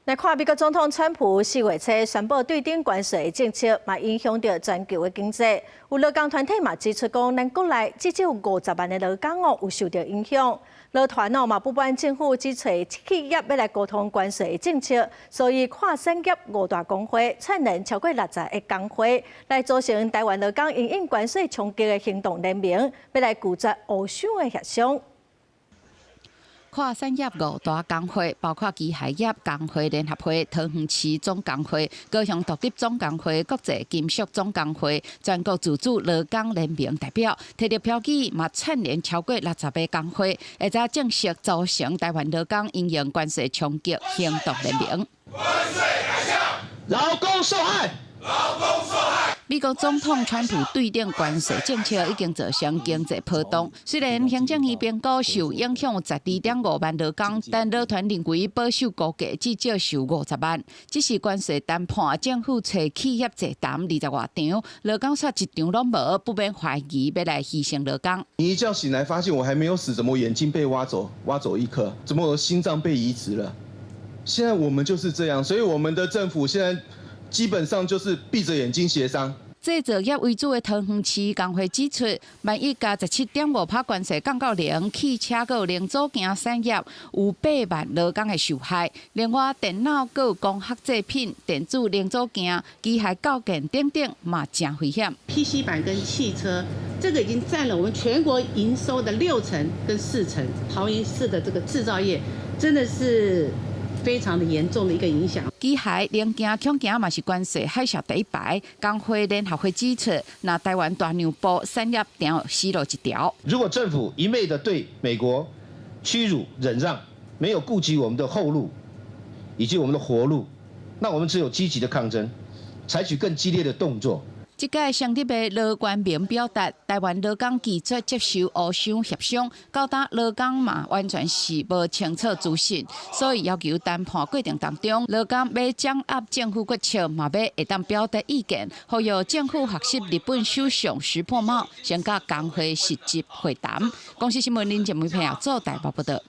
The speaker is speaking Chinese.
来看美国总统川普4月初宣布对顶关税政策，嘛影响到全球的经济。有劳工团体嘛指出讲，咱国内至少有50万的劳工有受到影响。劳团嘛不满政府只找企业要来沟通关税政策，所以跨产业5大工会产能超过60个工会，来组成台湾劳工因应关税冲击的行动联盟，要来拒绝欧洲的协商。 跨产业5大工会，包括机械业工会联合会、桃园市总工会、高雄独立总工会、国际金属总工会、全国自主劳工联盟代表，摕到票据，嘛串联超过60个工会，会再正式组成台湾劳工应用关税冲击行动联盟。关税海啸，劳工受害，劳工受害。 美国总统川普对顶关税政策已经造成经济波动。虽然行政院评估受影响12.5万劳工，但劳团认为保守估计至少受50万。只是关税谈判，政府找企业坐谈20外场，劳工煞一场拢无，不免怀疑要来牺牲劳工。你一觉醒来发现我还没有死，怎么我眼睛被挖走一颗？怎么我的心脏被移植了？现在我们就是这样，所以我们的政府现在。 基本上就是闭着眼睛协商。制造业为主的桃园市工会指出，万一加17.5%关税降到0，汽车和零组件产业有8万劳工的受害。另外，电脑、和光学制品、电子零组件、机械构件等等嘛，真危险。PC 板跟汽车，这个已经占了我们全国营收的60%跟40%。桃园市的这个制造业真的是。 非常的严重的一个影响。机械零件、枪件嘛是关税海啸第一排。工会联合会指出，那台湾大牛步产业条死路一条。如果政府一味的对美国屈辱忍让，没有顾及我们的后路以及我们的活路，那我们只有积极的抗争，采取更激烈的动作。 这届成立的劳官盟表达，台湾劳工拒绝接受欧商协商，到达劳工嘛完全是无清楚资讯，所以要求谈判过程当中，劳工要掌握政府决策，嘛要会当表达意见，呼吁政府学习日本首相石破茂，先甲工会实际会谈。公司新闻林节目配合做台报报道。